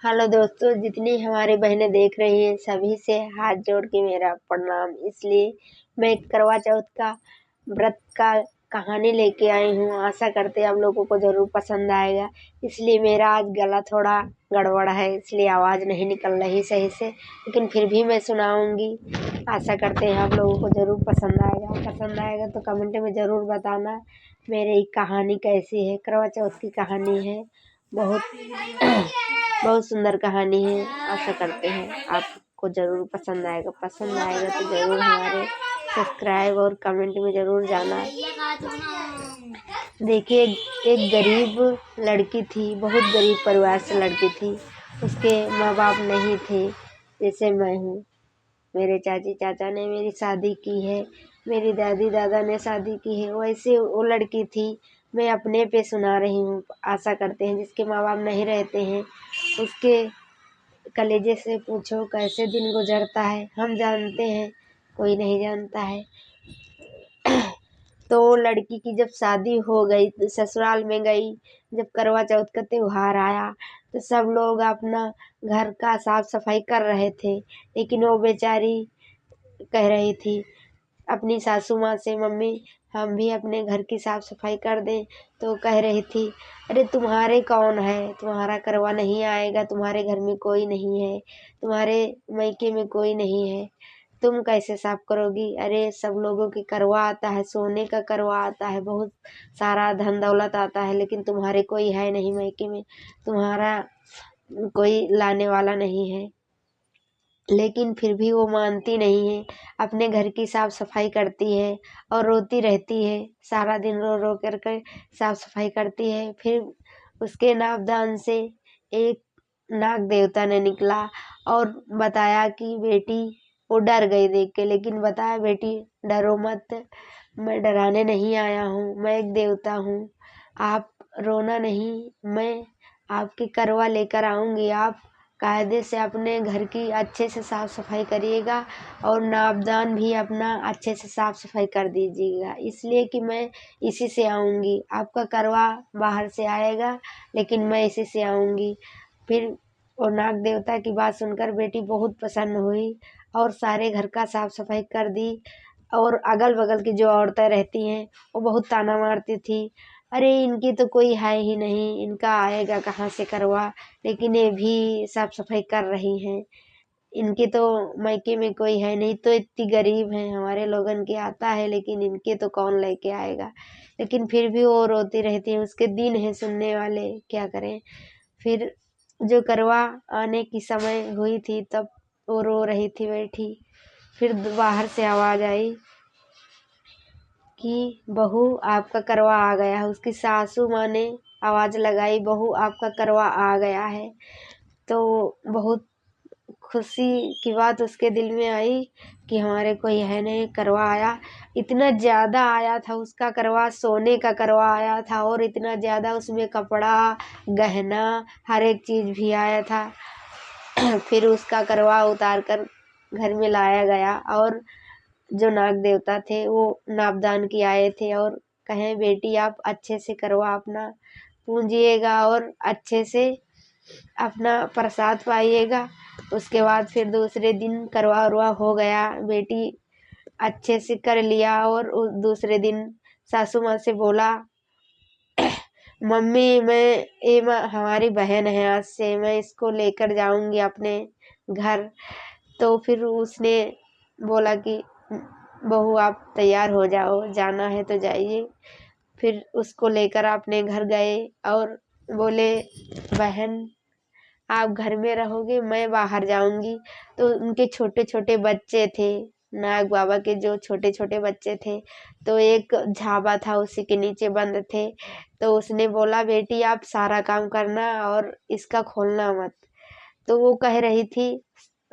Hello दोस्तों, जितनी हमारी बहनें देख रही हैं सभी से हाथ जोड़ के मेरा प्रणाम। इसलिए मैं करवा चौथ का व्रत का कहानी लेके आई हूँ। आशा करते हैं आप लोगों को ज़रूर पसंद आएगा। इसलिए मेरा आज गला थोड़ा गड़बड़ है, इसलिए आवाज़ नहीं निकल रही सही से, लेकिन फिर भी मैं सुनाऊंगी। आशा करते हैं आप लोगों को ज़रूर पसंद आएगा तो कमेंट में ज़रूर बताना मेरी कहानी कैसी है। करवा चौथ की कहानी है, बहुत बहुत सुंदर कहानी है। आशा करते हैं आपको ज़रूर पसंद आएगा तो ज़रूर हमारे सब्सक्राइब और कमेंट में ज़रूर जाना। देखिए, एक गरीब लड़की थी, बहुत गरीब परिवार से लड़की थी। उसके माँ बाप नहीं थे, जैसे मैं हूँ। मेरे चाची चाचा ने मेरी शादी की है, मेरी दादी दादा ने शादी की है, वैसे वो लड़की थी। मैं अपने पे सुना रही हूँ। आशा करते हैं जिसके माँ बाप नहीं रहते हैं उसके कलेजे से पूछो कैसे दिन गुजरता है। हम जानते हैं, कोई नहीं जानता है। तो लड़की की जब शादी हो गई तो ससुराल में गई। जब करवा चौथ का त्योहार आया तो सब लोग अपना घर का साफ सफाई कर रहे थे, लेकिन वो बेचारी कह रही थी अपनी सासू माँ से, मम्मी हम भी अपने घर की साफ सफाई कर दें। तो कह रही थी, अरे तुम्हारे कौन है, तुम्हारा करवा नहीं आएगा, तुम्हारे घर में कोई नहीं है, तुम्हारे मायके में कोई नहीं है, तुम कैसे साफ करोगी। अरे सब लोगों की करवा आता है, सोने का करवा आता है, बहुत सारा धन दौलत आता है, लेकिन तुम्हारे कोई है नहीं मायके में, तुम्हारा कोई लाने वाला नहीं है। लेकिन फिर भी वो मानती नहीं है, अपने घर की साफ सफाई करती है और रोती रहती है। सारा दिन रो रो कर साफ सफाई करती है। फिर उसके नापदान से एक नाग देवता ने निकला और बताया कि बेटी, वो डर गई देख के, लेकिन बताया बेटी डरो मत, मैं डराने नहीं आया हूँ, मैं एक देवता हूँ, आप रोना नहीं, मैं आपकी करवा लेकर आऊँगी। आप कायदे से अपने घर की अच्छे से साफ सफाई करिएगा और नापदान भी अपना अच्छे से साफ सफाई कर दीजिएगा, इसलिए कि मैं इसी से आऊँगी। आपका करवा बाहर से आएगा, लेकिन मैं इसी से आऊँगी। फिर वो नाग देवता की बात सुनकर बेटी बहुत प्रसन्न हुई और सारे घर का साफ सफाई कर दी। और अगल बगल की जो औरतें रहती हैं वो बहुत ताना मारती थी, अरे इनकी तो कोई है ही नहीं, इनका आएगा कहाँ से करवा, लेकिन ये भी साफ सफाई कर रही हैं, इनके तो मायके में कोई है नहीं, तो इतनी गरीब हैं, हमारे लोगन के आता है लेकिन इनके तो कौन लेके आएगा। लेकिन फिर भी वो रोती रहती है, उसके दिन है सुनने वाले, क्या करें। फिर जो करवा आने की समय हुई थी तब वो रो रही थी बैठी। फिर बाहर से आवाज़ आई कि बहू आपका करवा आ गया है। उसकी सासू माँ ने आवाज़ लगाई, बहू आपका करवा आ गया है। तो बहुत खुशी की बात उसके दिल में आई कि हमारे कोई है नहीं, करवा आया। इतना ज़्यादा आया था उसका करवा, सोने का करवा आया था और इतना ज़्यादा उसमें कपड़ा गहना हर एक चीज़ भी आया था। फिर उसका करवा उतार कर घर में लाया गया और जो नाग देवता थे वो नापदान की आए थे और कहें बेटी आप अच्छे से करवा अपना पूजिएगा और अच्छे से अपना प्रसाद पाइएगा। उसके बाद फिर दूसरे दिन करवा उरवा हो गया, बेटी अच्छे से कर लिया और उस दूसरे दिन सासू माँ से बोला, मम्मी मैं ये हमारी बहन है, आज से मैं इसको लेकर जाऊंगी अपने घर। तो फिर उसने बोला कि बहू आप तैयार हो जाओ, जाना है तो जाइए। फिर उसको लेकर अपने घर गए और बोले, बहन आप घर में रहोगे, मैं बाहर जाऊंगी। तो उनके छोटे छोटे बच्चे थे, नाग बाबा के जो छोटे छोटे बच्चे थे, तो एक झाबा था उसी के नीचे बंद थे। तो उसने बोला बेटी आप सारा काम करना और इसका खोलना मत। तो वो कह रही थी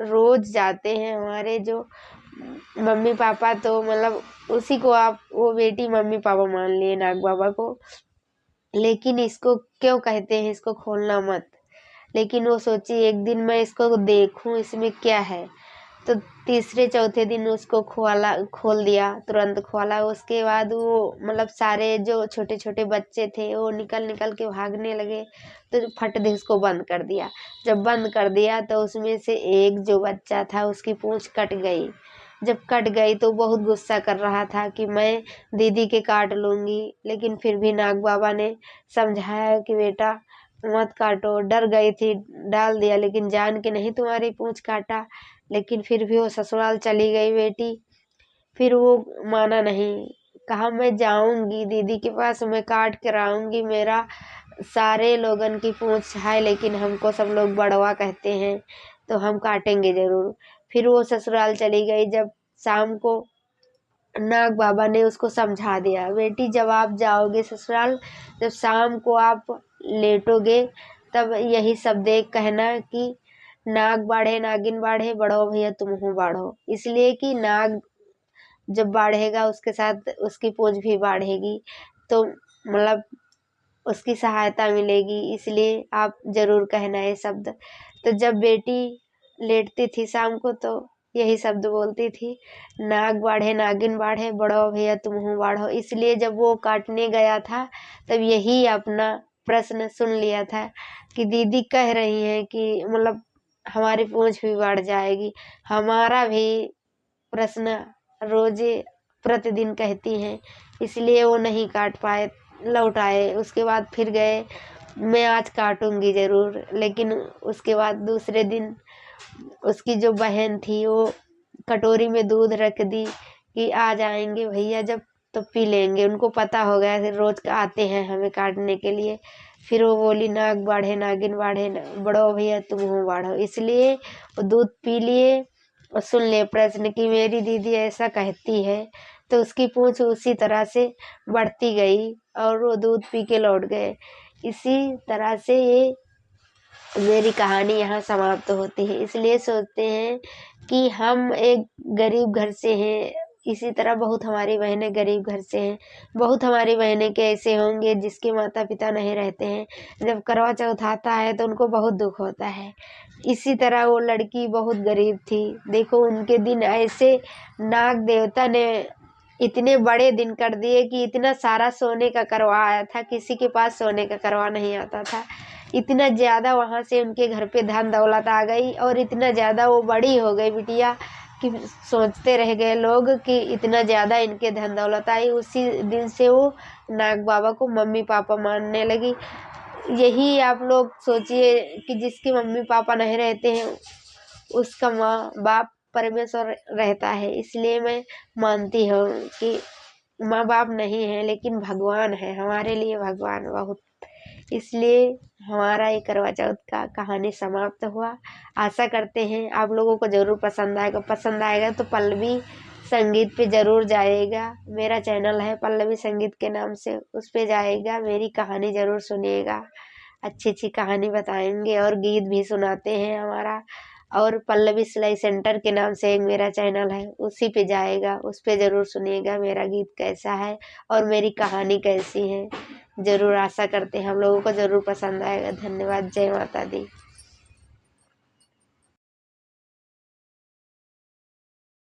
रोज जाते हैं हमारे जो मम्मी पापा, तो मतलब उसी को आप वो बेटी मम्मी पापा मान लिए नाग बाबा को, लेकिन इसको क्यों कहते हैं इसको खोलना मत। लेकिन वो सोची एक दिन मैं इसको देखूं इसमें क्या है। तो तीसरे चौथे दिन उसको खोल दिया, तुरंत खोला। उसके बाद वो मतलब सारे जो छोटे छोटे बच्चे थे वो निकल निकल के भागने लगे, तो फट दे उसको बंद कर दिया। जब बंद कर दिया तो उसमें से एक जो बच्चा था उसकी पूंछ कट गई। जब कट गई तो बहुत गुस्सा कर रहा था कि मैं दीदी के काट लूंगी, लेकिन फिर भी नाग बाबा ने समझाया कि बेटा मत काटो। डर गई थी, डाल दिया, लेकिन जान के नहीं तुम्हारी पूंछ काटा। लेकिन फिर भी वो ससुराल चली गई बेटी। फिर वो माना नहीं, कहा मैं जाऊंगी दीदी के पास, मैं काट कर आऊंगी। मेरा सारे लोगन की पूंछ है, लेकिन हमको सब लोग बड़वा कहते हैं, तो हम काटेंगे जरूर। फिर वो ससुराल चली गई। जब शाम को नाग बाबा ने उसको समझा दिया, बेटी जब आप जाओगे ससुराल, जब शाम को आप लेटोगे, तब यही शब्द एक कहना कि नाग बाढ़े नागिन बाढ़े, बड़ो भैया तुम हो बाढ़ो। इसलिए कि नाग जब बाढ़ेगा उसके साथ उसकी पूंछ भी बाढ़ेगी, तो मतलब उसकी सहायता मिलेगी। इसलिए आप जरूर कहना ये शब्द। तो जब बेटी लेटती थी शाम को तो यही शब्द बोलती थी, नाग बाढ़े नागिन बाढ़े, बड़ो भैया तुम हो बाढ़ो। इसलिए जब वो काटने गया था तब यही अपना प्रश्न सुन लिया था कि दीदी कह रही हैं कि मतलब हमारी पूंछ भी बढ़ जाएगी। हमारा भी प्रश्न रोजे प्रतिदिन कहती हैं, इसलिए वो नहीं काट पाए, लौट आए। उसके बाद फिर गए, मैं आज काटूंगी जरूर। लेकिन उसके बाद दूसरे दिन उसकी जो बहन थी वो कटोरी में दूध रख दी कि आ जाएंगे भैया जब तो पी लेंगे। उनको पता हो गया कि रोज आते हैं हमें काटने के लिए। फिर वो बोली नाग बाढ़े नागिन बाढ़े, बड़ो भैया तुम हो बाढ़ो। इसलिए वो दूध पी लिए और सुन ले प्रश्न कि मेरी दीदी ऐसा कहती है, तो उसकी पूंछ उसी तरह से बढ़ती गई और वो दूध पी के लौट गए। इसी तरह से ये मेरी कहानी यहाँ समाप्त होती है। इसलिए सोचते हैं कि हम एक गरीब घर से हैं, इसी तरह बहुत हमारी बहनें गरीब घर से हैं। बहुत हमारी बहनें के ऐसे होंगे जिसके माता पिता नहीं रहते हैं, जब करवा चौथ आता है तो उनको बहुत दुख होता है। इसी तरह वो लड़की बहुत गरीब थी। देखो उनके दिन ऐसे नाग देवता ने इतने बड़े दिन कर दिए कि इतना सारा सोने का करवा आया था, किसी के पास सोने का करवा नहीं आता था। इतना ज़्यादा वहाँ से उनके घर पे धन दौलत आ गई, और इतना ज़्यादा वो बड़ी हो गई बिटिया कि सोचते रह गए लोग कि इतना ज़्यादा इनके धन दौलत आई। उसी दिन से वो नाग बाबा को मम्मी पापा मानने लगी। यही आप लोग सोचिए कि जिसके मम्मी पापा नहीं रहते हैं उसका माँ बाप परमेश्वर रहता है। इसलिए मैं मानती हूँ कि माँ बाप नहीं है लेकिन भगवान है, हमारे लिए भगवान बहुत। इसलिए हमारा ये करवा चौथ का कहानी समाप्त हुआ। आशा करते हैं आप लोगों को ज़रूर पसंद आएगा। पसंद आएगा तो पल्लवी संगीत पे ज़रूर जाइएगा। मेरा चैनल है पल्लवी संगीत के नाम से, उस पे जाइएगा, मेरी कहानी ज़रूर सुनिएगा। अच्छी अच्छी कहानी बताएंगे और गीत भी सुनाते हैं हमारा। और पल्लवी सिलाई सेंटर के नाम से एक मेरा चैनल है, उसी पे जाएगा, उस पे ज़रूर सुनिएगा मेरा गीत कैसा है और मेरी कहानी कैसी है। ज़रूर आशा करते हैं हम लोगों को ज़रूर पसंद आएगा। धन्यवाद। जय माता दी।